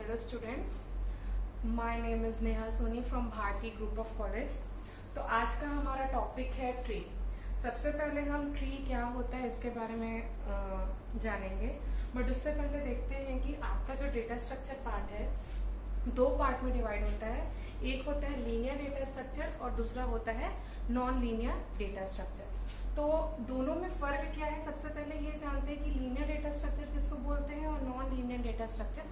Hello students, my name is Neha Soni from Bharti Group of College। तो आज का हमारा टॉपिक है ट्री। सबसे पहले हम ट्री क्या होता है इसके बारे में जानेंगे, बट उससे पहले देखते हैं कि आपका जो डेटा स्ट्रक्चर पार्ट है दो पार्ट में डिवाइड होता है। एक होता है लीनियर डेटा स्ट्रक्चर और दूसरा होता है नॉन लीनियर डेटा स्ट्रक्चर। तो दोनों में फर्क क्या है, सबसे पहले ये जानते हैं कि लीनियर डेटा स्ट्रक्चर किसको बोलते हैं और नॉन लीनियर डेटा स्ट्रक्चर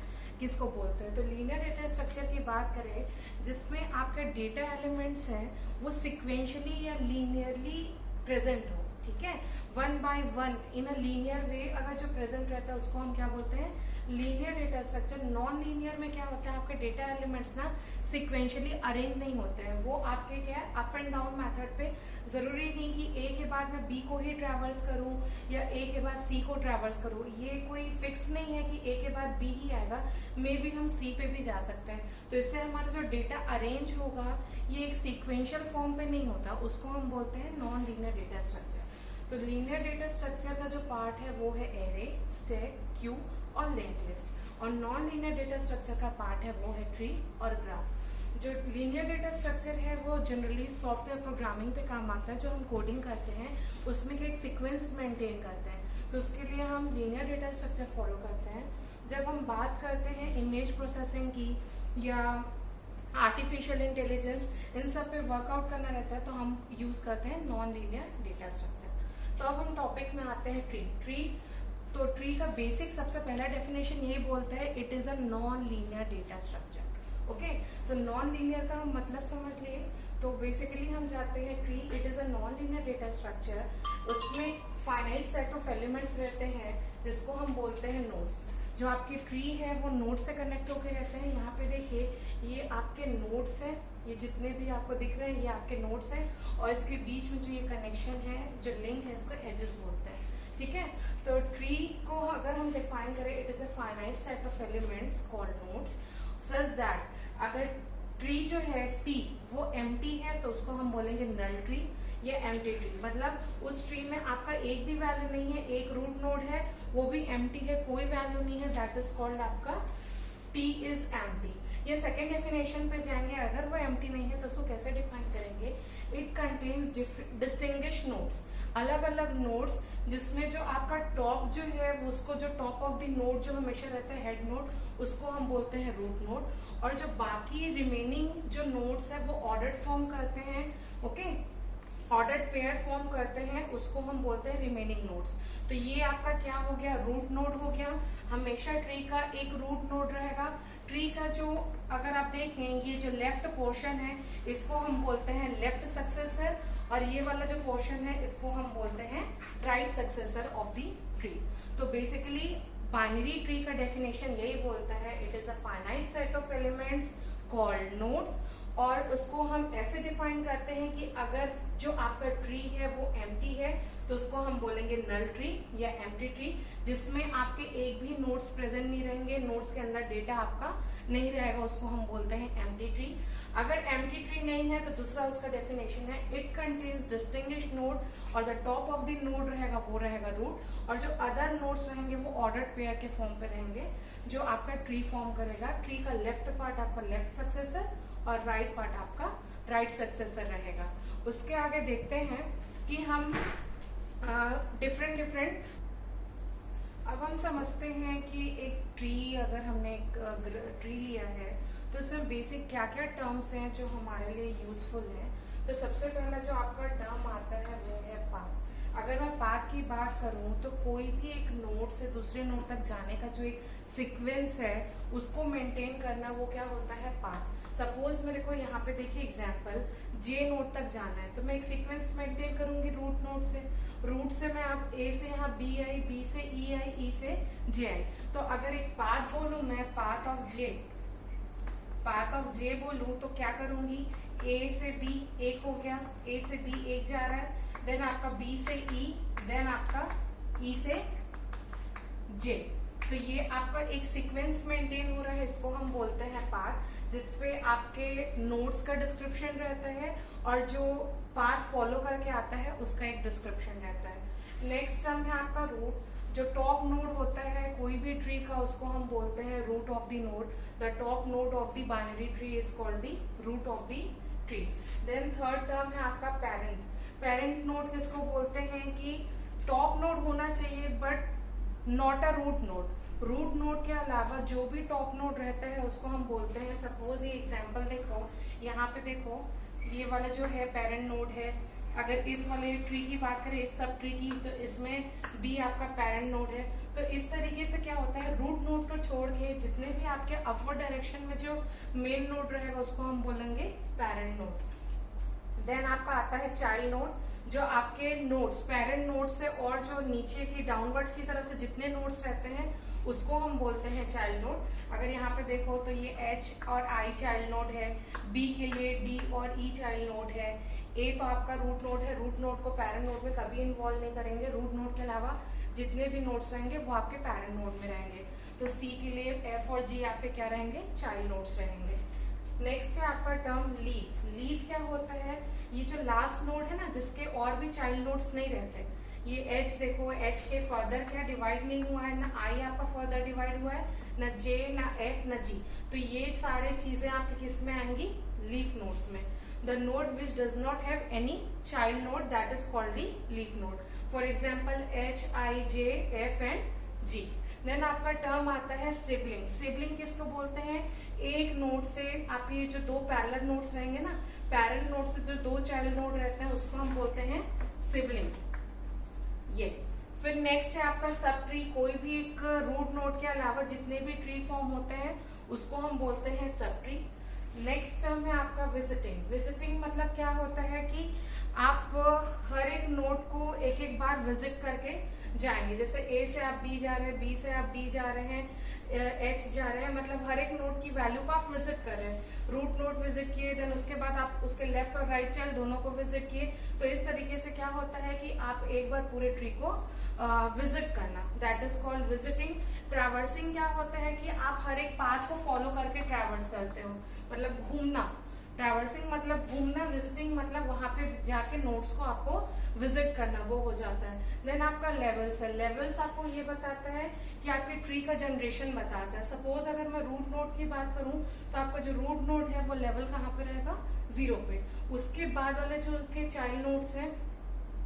किसको बोलते हैं। तो लीनियर डेटा स्ट्रक्चर की बात करें जिसमें आपके डेटा एलिमेंट्स हैं वो सिक्वेंशियली या लीनियरली प्रेजेंट हो, ठीक है, one by one in a linear वे अगर जो प्रेजेंट रहता है उसको हम क्या बोलते हैं, linear data structure. Non linear में क्या होता है, आपके डेटा एलिमेंट्स ना सिक्वेंशियली अरेंज नहीं होते हैं, वो आपके क्या है अप एंड डाउन मेथड पे। जरूरी नहीं कि ए के बाद मैं बी को ही ट्रैवर्स करूं या ए के बाद सी को ट्रैवर्स करूं, ये कोई फिक्स नहीं है कि ए के बाद बी ही आएगा, मे बी हम सी पे भी जा सकते हैं। तो इससे हमारा जो डेटा अरेंज होगा ये एक सीक्वेंशियल फॉर्म पे नहीं होता, उसको हम बोलते हैं नॉन लीनियर डेटा स्ट्रक्चर। तो लीनियर डेटा स्ट्रक्चर का जो पार्ट है वो है एरे, स्टैक, क्यू और लिंक्ड लिस्ट, और नॉन लीनियर डेटा स्ट्रक्चर का पार्ट है वो है ट्री और ग्राफ। जो लीनियर डेटा स्ट्रक्चर है वो जनरली सॉफ्टवेयर प्रोग्रामिंग पे काम आता है, जो हम कोडिंग करते हैं उसमें एक सीक्वेंस मेंटेन करते हैं, तो उसके लिए हम लीनियर डेटा स्ट्रक्चर फॉलो करते हैं। जब हम बात करते हैं इमेज प्रोसेसिंग की या आर्टिफिशियल इंटेलिजेंस, इन सब पे वर्कआउट करना रहता है तो हम यूज करते हैं नॉन लीनियर डेटा स्ट्रक्चर। तो अब हम टॉपिक में आते हैं ट्री। तो ट्री का बेसिक सबसे पहला डेफिनेशन ये बोलता है it is a non linear data structure. Okay, तो नॉन लीनियर का हम मतलब समझ लिए। तो बेसिकली हम जाते हैं tree, it is a non linear data structure. उसमें फाइनाइट सेट ऑफ एलिमेंट्स रहते हैं जिसको हम बोलते हैं नोड्स। जो आपकी ट्री है वो नोड से कनेक्ट होकर रहते हैं। यहाँ पे देखिए ये आपके नोड्स हैं, ये जितने भी आपको दिख रहे हैं ये आपके नोड्स हैं, और इसके बीच में जो ये कनेक्शन है जो लिंक है इसको एजेस बोलते हैं, ठीक है। तो ट्री को अगर हम डिफाइन करें, it is a finite set of elements called nodes such that अगर ट्री जो है टी वो एम्प्टी है तो उसको हम बोलेंगे नल ट्री या एम्प्टी ट्री। मतलब उस ट्री में आपका एक भी वैल्यू नहीं है, एक रूट नोड है वो भी एम्प्टी है, कोई वैल्यू नहीं है, दैट इज कॉल्ड आपका टी इज एम्प्टी। ये सेकेंड डेफिनेशन पे जाएंगे, अगर वो एम्प्टी नहीं है तो उसको कैसे डिफाइन करेंगे, इट कंटेन्स डिस्टिंग्विश नोड्स, अलग अलग नोड्स जिसमें जो आपका टॉप जो है उसको जो टॉप ऑफ द नोड जो हमेशा रहता है हेड नोड उसको हम बोलते हैं रूट नोड, और जो बाकी रिमेनिंग जो नोड्स है वो ऑर्डर्ड फॉर्म करते हैं, ओके, ऑर्डर्ड पेयर फॉर्म करते हैं, उसको हम बोलते हैं रिमेनिंग नोड्स। तो ये आपका क्या हो गया, रूट नोड हो गया। हमेशा ट्री का एक रूट नोड रहेगा। ट्री का जो अगर आप देखें ये जो लेफ्ट पोर्शन है इसको हम बोलते हैं लेफ्ट सक्सेसर, और ये वाला जो पोर्शन है इसको हम बोलते हैं right successor of the tree. तो बेसिकली बाइनरी ट्री का डेफिनेशन यही बोलता है it is a finite set of elements called nodes, और उसको हम ऐसे डिफाइन करते हैं कि अगर जो आपका ट्री है वो एम्प्टी है तो उसको हम बोलेंगे नल ट्री या एम्प्टी ट्री, जिसमें आपके एक भी नोड्स प्रेजेंट नहीं रहेंगे, नोड्स के अंदर डेटा आपका नहीं रहेगा, उसको हम बोलते हैं एम्प्टी ट्री। अगर एम्प्टी ट्री नहीं है तो दूसरा उसका डेफिनेशन है इट कंटेन्स डिस्टिंग्विश नोड, और the top of the node रहेगा वो रहेगा रूट, और जो अदर नोड्स रहेंगे वो ऑर्डर्ड पेयर के फॉर्म पे रहेंगे जो आपका ट्री फॉर्म करेगा। ट्री का लेफ्ट पार्ट आपका लेफ्ट सक्सेसर और राइट पार्ट आपका राइट सक्सेसर रहेगा। उसके आगे देखते हैं कि हम डिफरेंट अब हम समझते हैं कि एक ट्री अगर हमने एक ट्री लिया है तो उसमें बेसिक क्या क्या टर्म्स हैं जो हमारे लिए यूजफुल हैं। तो सबसे पहला जो आपका टर्म आता है वो है पाथ। अगर मैं पाथ की बात करूं तो कोई भी एक नोड से दूसरे नोड तक जाने का जो एक सीक्वेंस है उसको मेंटेन करना वो क्या होता है पाथ। सपोज मेरे को यहाँ पे देखिए एग्जांपल जे नोड तक जाना है तो मैं एक सीक्वेंस मेंटेन करूंगी रूट नोड से, रूट से मैं आप ए से यहाँ बी आई, बी से ई आई, ई से जे आई। तो अगर एक पाथ बोलूं मैं पाथ ऑफ जे बोलूं तो क्या करूंगी, ए से बी एक हो गया, ए से बी एक जा रहा है, देन आपका बी से ई, देन आपका ई से जे। तो ये आपका एक सीक्वेंस मेंटेन हो रहा है, इसको हम बोलते हैं पाथ, जिसपे आपके नोड्स का डिस्क्रिप्शन रहता है और जो पाथ फॉलो करके आता है उसका एक डिस्क्रिप्शन रहता है। नेक्स्ट टर्म है आपका रूट। जो टॉप नोड होता है कोई भी ट्री का, उसको हम बोलते हैं root of the node. The top node of the binary tree is called the root of the tree. Then third term है आपका पेरेंट। पेरेंट नोड किसको बोलते हैं कि टॉप नोड होना चाहिए but not a root node. Root node के अलावा जो भी टॉप नोड रहता है उसको हम बोलते हैं, सपोज ये एग्जांपल देखो, यहाँ पे देखो ये वाला जो है पेरेंट नोड है। अगर इस वाले ट्री की बात करें, इस सब ट्री की, तो इसमें बी आपका पेरेंट नोड है। तो इस तरीके से क्या होता है, रूट नोड को छोड़ के जितने भी आपके अपवर्ड डायरेक्शन में जो मेन नोड रहेगा उसको हम बोलेंगे पेरेंट नोड। देन आपका आता है चाइल्ड नोड, जो आपके नोड्स पेरेंट नोड से और जो नीचे की डाउनवर्ड्स की तरफ से जितने नोड्स रहते हैं उसको हम बोलते हैं चाइल्ड नोड। अगर यहाँ पे देखो तो ये H और I चाइल्ड नोड है, B के लिए D और E चाइल्ड नोड है, A तो आपका रूट नोड है। रूट नोड को पेरेंट नोड में कभी इन्वॉल्व नहीं करेंगे। रूट नोड के अलावा जितने भी नोड्स रहेंगे वो आपके पेरेंट नोड में रहेंगे। तो C के लिए F और G आपके क्या रहेंगे, चाइल्ड नोड्स रहेंगे। नेक्स्ट है आपका टर्म लीफ। लीफ क्या होता है, ये जो लास्ट नोड है ना जिसके और भी चाइल्ड नोड्स नहीं रहते, ये H देखो, H के फर्दर क्या डिवाइड नहीं हुआ है, ना I आपका फर्दर डिवाइड हुआ है, ना J ना F ना G। तो ये सारे चीजें आपके किस में आएंगी, लीफ नोड्स में। The node which does not have any child node that is called the leaf node. For example H I J F and G। Then आपका टर्म आता है सिबलिंग। सिबलिंग किसको बोलते हैं, एक नोड से आपके ये जो दो पैरेलल नोड्स रहेंगे ना, पैरेलल नोड से जो दो चाइल्ड नोड रहते हैं उसको हम बोलते हैं सिबलिंग। ये फिर नेक्स्ट है आपका सब ट्री। कोई भी एक रूट नोड के अलावा जितने भी ट्री फॉर्म होते हैं उसको हम बोलते हैं सब ट्री। नेक्स्ट टर्म है आपका विजिटिंग। विजिटिंग मतलब क्या होता है कि आप हर एक नोड को एक एक बार विजिट करके जाएंगे। जैसे A से आप B जा रहे हैं, B से आप D जा रहे हैं, H जा रहे हैं, मतलब हर एक नोड की वैल्यू को आप विजिट कर रहे हैं। रूट नोड विजिट किए, देन उसके बाद आप उसके लेफ्ट और राइट चाइल्ड दोनों को विजिट किए। तो इस तरीके से क्या होता है कि आप एक बार पूरे ट्री को विजिट करना, that is called visiting. Traversing क्या होता है कि आप हर एक पाथ को फॉलो करके ट्रैवर्स करते हो, मतलब घूमना। ट्रैवर्सिंग मतलब घूमना, विजिटिंग मतलब वहां पे जाके नोड्स को आपको विजिट करना, वो हो जाता है। देन आपका लेवल्स है। लेवल्स आपको ये बताता है कि आपके ट्री का जनरेशन बताता है। सपोज अगर मैं रूट नोड की बात करूं तो आपका जो रूट नोड है वो लेवल कहाँ पे रहेगा, 0 पे। उसके बाद वाले जो उसके चाइल्ड नोड्स हैं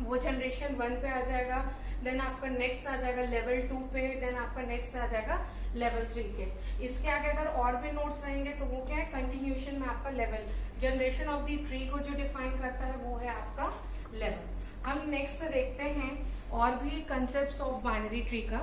वो जनरेशन 1 पे आ जाएगा। देन आपका नेक्स्ट आ जाएगा लेवल 2 पे, देन आपका नेक्स्ट आ जाएगा लेवल 3 के। इसके आगे अगर और भी नोड्स रहेंगे तो वो क्या है, कंटिन्यूएशन में आपका level, generation of the tree को जो डिफाइन करता है वो है आपका लेवल। हम नेक्स्ट देखते हैं और भी कंसेप्ट्स ऑफ बाइनरी ट्री का।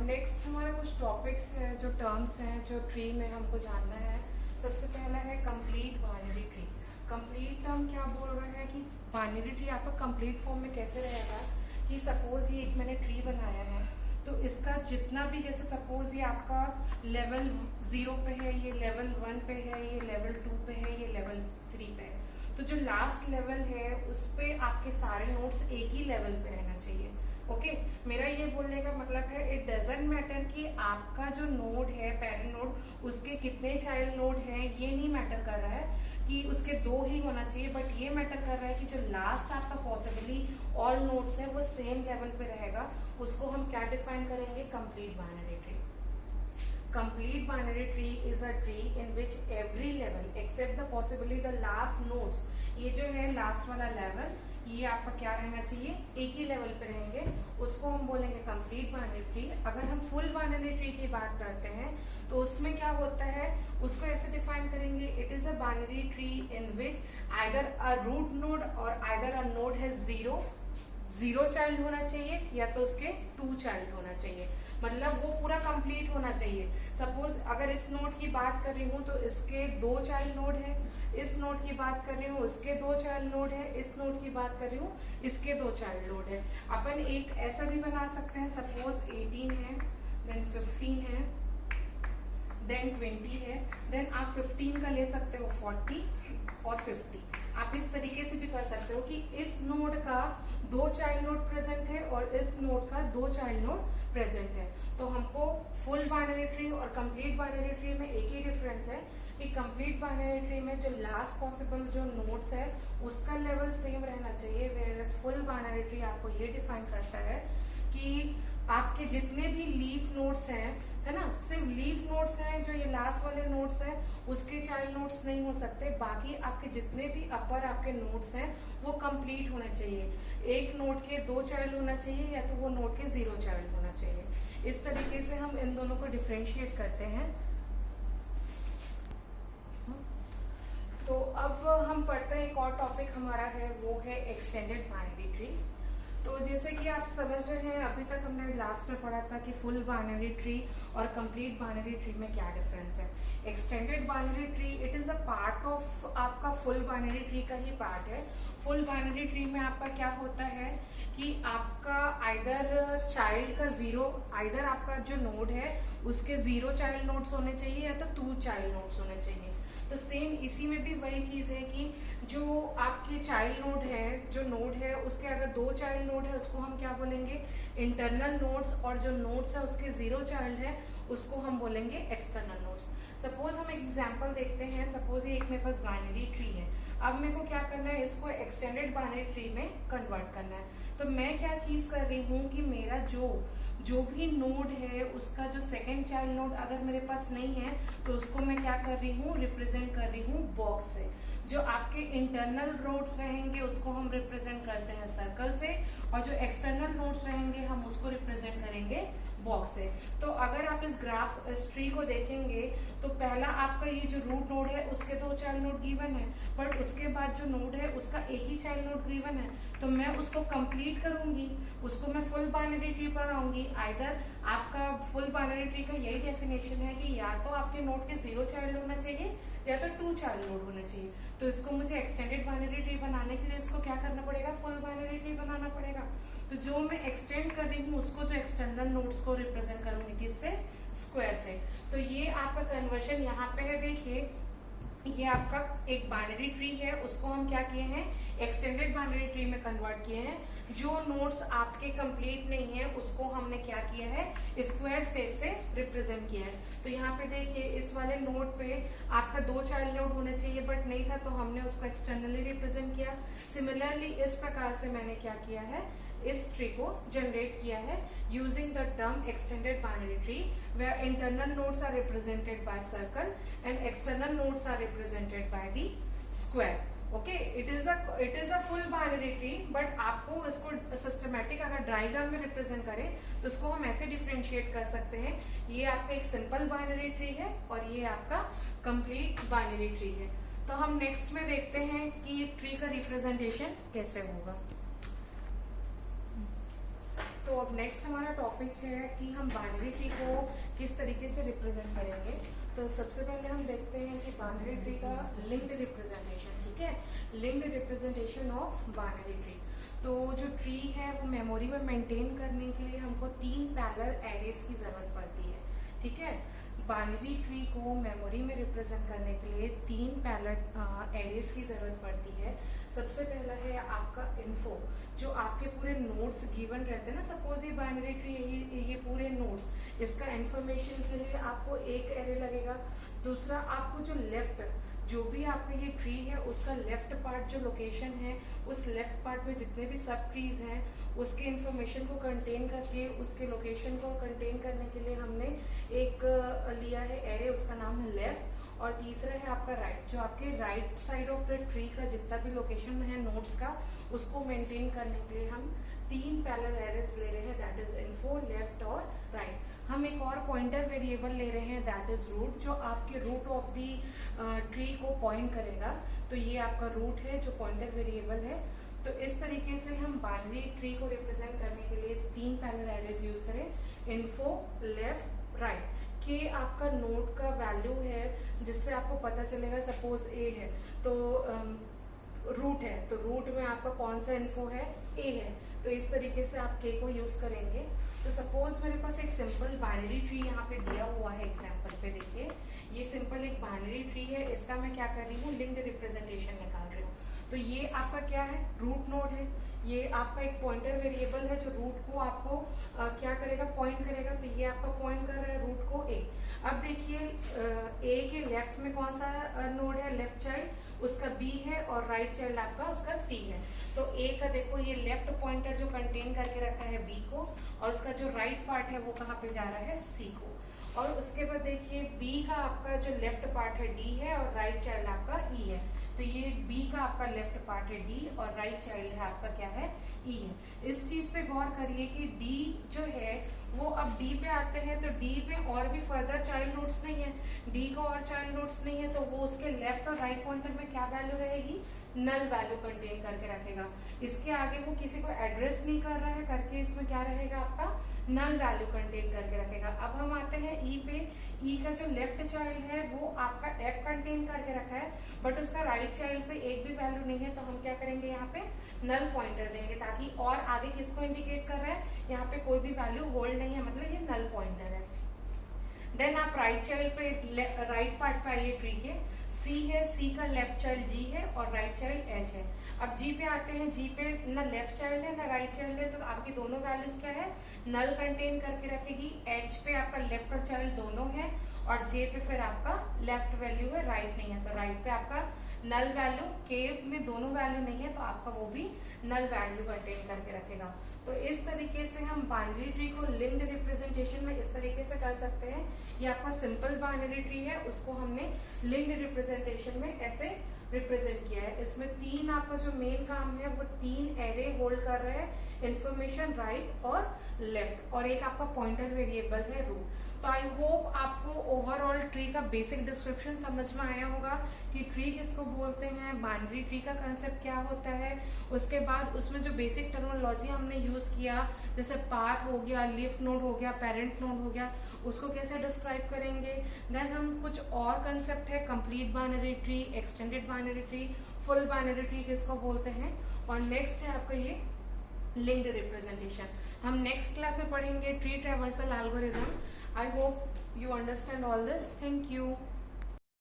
नेक्स्ट हमारे कुछ टॉपिक्स हैं, जो टर्म्स हैं जो ट्री में हमको जानना है। सबसे पहला है complete binary tree. Complete term क्या बोल रहे हैं कि बाइनरी ट्री आपका कंप्लीट फॉर्म में कैसे रहेगा, कि सपोज ये एक मैंने ट्री बनाया है तो इसका जितना भी, जैसे सपोज ये आपका लेवल 0 पे है, ये लेवल 1 पे है, ये लेवल 2 पे है, ये लेवल 3 पे है, तो जो लास्ट लेवल है उस पे आपके सारे नोड्स एक ही लेवल पे रहना चाहिए। ओके, मेरा ये बोलने का मतलब है इट डजंट मैटर कि आपका जो नोड है पेरेंट नोड, उसके कितने चाइल्ड नोड हैं, ये नहीं मैटर कर रहा है कि उसके 2 ही होना चाहिए, बट ये मैटर कर रहा है कि जो लास्ट आपका पॉसिबली ऑल नोड्स है वो सेम लेवल पे रहेगा। उसको हम क्या डिफाइन करेंगे, complete binary tree. Complete binary tree is a tree in which every level except the possibly the last nodes, ये जो है लास्ट वाला लेवल, ये आपका क्या रहना चाहिए, एक ही लेवल पे रहेंगे, उसको हम बोलेंगे कंप्लीट बाइनरी ट्री। अगर हम फुल बाइनरी ट्री की बात करते हैं तो उसमें क्या होता है, उसको ऐसे डिफाइन करेंगे, it is a binary tree in which either a root node और either a node has 0 child होना चाहिए या तो उसके 2 चाइल्ड होना चाहिए, मतलब वो पूरा कंप्लीट होना चाहिए। सपोज अगर इस नोड की बात कर रही हूँ तो इसके 2 चाइल्ड नोड है, इस नोड की बात कर रही हूँ इसके 2 चाइल्ड नोड है, इस नोड की बात कर रही हूँ इसके 2 चाइल्ड नोड है। अपन एक ऐसा भी बना सकते हैं, सपोज 18 है, देन 15 है, देन 20 है, देन आप 15 का ले सकते हो 40 और 50। आप इस तरीके से भी कर सकते हो कि इस नोड का 2 चाइल्ड नोड प्रेजेंट है और इस नोड का 2 चाइल्ड नोड प्रेजेंट है। तो हमको फुल बाइनरी ट्री और कंप्लीट बाइनरी ट्री में एक ही डिफरेंस है कि कंप्लीट बाइनरी ट्री में जो लास्ट पॉसिबल जो नोड्स है उसका लेवल सेम रहना चाहिए, वेयरएज फुल बाइनरी ट्री आपको ये डिफाइन करता है कि आपके जितने भी लीफ नोड्स हैं, है ना, सिर्फ लीफ नोड्स हैं, जो ये लास्ट वाले नोड्स हैं उसके चाइल्ड नोड्स नहीं हो सकते, बाकी आपके जितने भी अपर आपके नोड्स हैं वो कंप्लीट होने चाहिए। एक नोड के 2 चाइल्ड होना चाहिए या तो वो नोड के 0 चाइल्ड होना चाहिए। इस तरीके से हम इन दोनों को डिफरेंशिएट करते हैं। तो अब हम पढ़ते हैं, एक और टॉपिक हमारा है वो है एक्सटेंडेड बाइनरी ट्री। तो जैसे कि आप समझ रहे हैं, अभी तक हमने लास्ट में पढ़ा था कि फुल बाइनरी ट्री और कंप्लीट बाइनरी ट्री में क्या डिफरेंस है। Extended binary tree it is a part of आपका फुल बाइनरी ट्री का ही पार्ट है। फुल बाइनरी ट्री में आपका क्या होता है कि आपका आइदर चाइल्ड का 0, आइदर आपका जो नोड है उसके 0 चाइल्ड नोड्स होने चाहिए या तो 2 चाइल्ड नोड्स होने चाहिए। तो सेम इसी में भी वही चीज है कि जो आपके चाइल्ड नोड है, जो नोड है उसके अगर 2 चाइल्ड नोड है उसको हम क्या बोलेंगे, इंटरनल नोड्स, और जो नोड्स है उसके 0 चाइल्ड है उसको हम बोलेंगे एक्सटर्नल नोड्स। सपोज हम एक एग्जांपल देखते हैं, सपोज ये एक मेरे पास बाइनरी ट्री है, अब मेरे को क्या करना है, इसको एक्सटेंडेड बाइनरी ट्री में कन्वर्ट करना है। तो मैं क्या चीज कर रही हूँ कि मेरा जो भी नोड है उसका जो सेकंड चाइल्ड नोड अगर मेरे पास नहीं है तो उसको मैं क्या कर रही हूँ, रिप्रेजेंट कर रही हूँ बॉक्स से। जो आपके इंटरनल नोड्स रहेंगे उसको हम रिप्रेजेंट करते हैं सर्कल से, और जो एक्सटर्नल नोड्स रहेंगे हम उसको रिप्रेजेंट करेंगे बॉक्स है। तो अगर आप इस ट्री को देखेंगे तो पहला आपका ये जो रूट नोड है उसके 2 चाइल्ड नोड गिवन है, बट उसके बाद जो नोड है उसका एक ही चाइल्ड नोड गिवन है। तो मैं उसको कंप्लीट करूंगी, उसको मैं फुल बाइनरी ट्री बनाऊंगी। आइदर आपका फुल बाइनरी ट्री का यही डेफिनेशन है कि या तो आपके नोड के 0 चाइल्ड होना चाहिए या तो 2 चाइल्ड नोड होना चाहिए। तो इसको मुझे एक्सटेंडेड बाइनरी ट्री बनाने के लिए इसको क्या करना पड़ेगा, फुल बाइनरी ट्री बनाना पड़ेगा। तो जो मैं एक्सटेंड कर रही हूँ उसको जो एक्सटर्नल नोड्स को रिप्रेजेंट करूंगी किससे, स्क्वायर से। तो ये आपका कन्वर्शन यहाँ पे है, देखिए ये आपका एक बाइनरी ट्री है, उसको हम क्या किए हैं, एक्सटेंडेड बाइनरी ट्री में कन्वर्ट किए हैं। जो नोड्स आपके कंप्लीट नहीं है उसको हमने क्या किया है, स्क्वायर शेप से रिप्रेजेंट किया है। तो यहाँ पे देखिए इस वाले नोड पे आपका 2 चाइल्ड नोड होने चाहिए बट नहीं था, तो हमने उसको एक्सटर्नली रिप्रेजेंट किया। सिमिलरली इस प्रकार से मैंने क्या किया है, इस ट्री को जनरेट किया है using the term extended binary tree, where internal nodes are represented by circle and external nodes are represented by the square. Okay, it is a full binary tree, but आपको इसको systematic अगर diagram में represent करें तो उसको हम ऐसे differentiate कर सकते हैं, ये आपका एक सिंपल बाइनरी ट्री है और ये आपका कंप्लीट बाइनरी ट्री है। तो हम नेक्स्ट में देखते हैं कि ट्री का रिप्रेजेंटेशन कैसे होगा। तो अब नेक्स्ट हमारा टॉपिक है कि हम बाइनरी ट्री को किस तरीके से रिप्रेजेंट करेंगे। तो सबसे पहले हम देखते हैं कि बाइनरी ट्री का लिंक्ड रिप्रेजेंटेशन, ठीक है, linked representation of binary tree. तो जो ट्री है वो मेमोरी में मेंटेन करने के लिए हमको 3 पैरेलल एरेज की जरूरत पड़ती है, ठीक है। बाइनरी ट्री को मेमोरी में रिप्रेजेंट करने के लिए 3 पैरेलल एरेज की जरूरत पड़ती है। सबसे पहला है आपका इन्फो, जो आपके पूरे नोड्स गिवन रहते हैं ना, सपोज ये बाइनरी ट्री ये पूरे नोड्स, इसका इंफॉर्मेशन के लिए आपको एक एरे लगेगा। दूसरा आपको जो लेफ्ट, जो भी आपका ये ट्री है उसका लेफ्ट पार्ट जो लोकेशन है, उस लेफ्ट पार्ट में जितने भी सब ट्रीज हैं उसके इंफॉर्मेशन को कंटेन करके उसके लोकेशन को कंटेन करने के लिए हमने एक लिया है एरे, उसका नाम है लेफ्ट। और तीसरा है आपका राइट, जो आपके right side of the tree का जितना भी लोकेशन है नोड्स का उसको मेंटेन करने के लिए हम 3 पैरेलल एरेज ले रहे हैं, दैट इज इन्फो, लेफ्ट और राइट। हम एक और पॉइंटर वेरिएबल ले रहे हैं दैट इज रूट, जो आपके रूट ऑफ दी ट्री को पॉइंट करेगा। तो ये आपका रूट है जो पॉइंटर वेरिएबल है। तो इस तरीके से हम बाइनरी ट्री को रिप्रेजेंट करने के लिए 3 पैरेलल एरेज यूज करें, इन्फो, लेफ्ट, राइट। के आपका नोड का वैल्यू है जिससे आपको पता चलेगा, सपोज ए है तो रूट है, तो रूट में आपका कौन सा इन्फो है, ए है। तो इस तरीके से आप के को यूज करेंगे। तो सपोज मेरे पास एक सिंपल बाइनरी ट्री यहाँ पे दिया हुआ है, एग्जांपल पे देखिए ये सिंपल एक बाइनरी ट्री है, इसका मैं क्या कर रही हूँ, लिंक्ड रिप्रेजेंटेशन निकाल रही हूँ। तो ये आपका क्या है, रूट नोड है, ये आपका एक पॉइंटर वेरिएबल है जो रूट को आपको क्या करेगा, पॉइंट करेगा। तो ये आपका पॉइंट कर रहा है रूट ए। अब देखिए ए के लेफ्ट में कौन सा नोड है, लेफ्ट चाइल्ड उसका बी है और राइट चाइल्ड आपका उसका सी है। तो ए का देखो ये लेफ्ट पॉइंटर जो कंटेन करके रखा है बी को, और उसका जो राइट पार्ट है वो कहाँ पे जा रहा है, सी को। और उसके बाद देखिए बी का आपका जो लेफ्ट पार्ट है डी है और राइट चाइल्ड आपका ई है। तो ये बी का आपका लेफ्ट पार्ट है डी और राइट चाइल्ड है आपका क्या है, ई है। इस चीज पे गौर करिए कि डी जो है वो अब डी पे आते हैं तो डी पे और भी फर्दर चाइल्ड नोड्स नहीं है, डी का और चाइल्ड नोड्स नहीं है, तो वो उसके लेफ्ट और राइट पॉइंटर में क्या वैल्यू रहेगी, नल वैल्यू कंटेन करके रखेगा। इसके आगे वो किसी को एड्रेस नहीं कर रहा है करके इसमें क्या रहेगा आपका, नल वैल्यू कंटेन करके रखेगा। अब हम आते हैं ई पे। ई का जो लेफ्ट चाइल्ड है वो आपका एफ कंटेन करके रखा है, बट उसका राइट चाइल्ड पे एक भी वैल्यू नहीं है, तो हम क्या करेंगे यहाँ पे नल पॉइंटर देंगे, ताकि और आगे किसको इंडिकेट कर रहा है, यहाँ पे कोई भी वैल्यू होल्ड नहीं है, मतलब ये नल पॉइंटर है। देन आप राइट चाइल्ड पे, राइट पार्ट पे आइए ट्री के। सी है, सी का लेफ्ट चाइल्ड जी है और राइट चाइल्ड एच है। अब जी पे आते हैं, जी पे ना लेफ्ट चाइल्ड है ना राइट चाइल्ड है, तो आपकी दोनों वैल्यूज क्या है, नल कंटेन करके रखेगी। एच पे आपका लेफ्ट और चाइल्ड दोनों है और जे पे फिर आपका लेफ्ट वैल्यू है, राइट नहीं है, तो राइट पे आपका नल वैल्यू। के में दोनों वैल्यू नहीं है तो आपका वो भी नल वैल्यू कंटेन करके रखेगा। तो इस तरीके से हम बाइनरी ट्री को लिंक्ड रिप्रेजेंटेशन में इस तरीके से कर सकते हैं। ये आपका सिंपल बाइनरी ट्री है, उसको हमने लिंक्ड रिप्रेजेंटेशन में ऐसे रिप्रेजेंट किया है। इसमें तीन आपका जो मेन काम है वो तीन एरे होल्ड कर रहे हैं, इंफॉर्मेशन राइट और लेफ्ट, और एक आपका पॉइंटर वेरिएबल है रूट। तो आई होप आपको ओवरऑल ट्री का बेसिक डिस्क्रिप्शन समझ में आया होगा कि ट्री किसको बोलते हैं, बाइनरी ट्री का कंसेप्ट क्या होता है। उसके बाद उसमें जो बेसिक टर्मिनोलॉजी हमने यूज किया, जैसे पाथ हो गया, लीफ नोड हो गया, पेरेंट नोड हो गया, उसको कैसे डिस्क्राइब करेंगे। देन हम कुछ और कंसेप्ट है, complete binary tree, extended binary tree, full binary tree किसको बोलते हैं, और नेक्स्ट है आपका ये लिंक्ड रिप्रेजेंटेशन। हम नेक्स्ट क्लास में पढ़ेंगे tree traversal algorithm. I hope you understand all this. Thank you.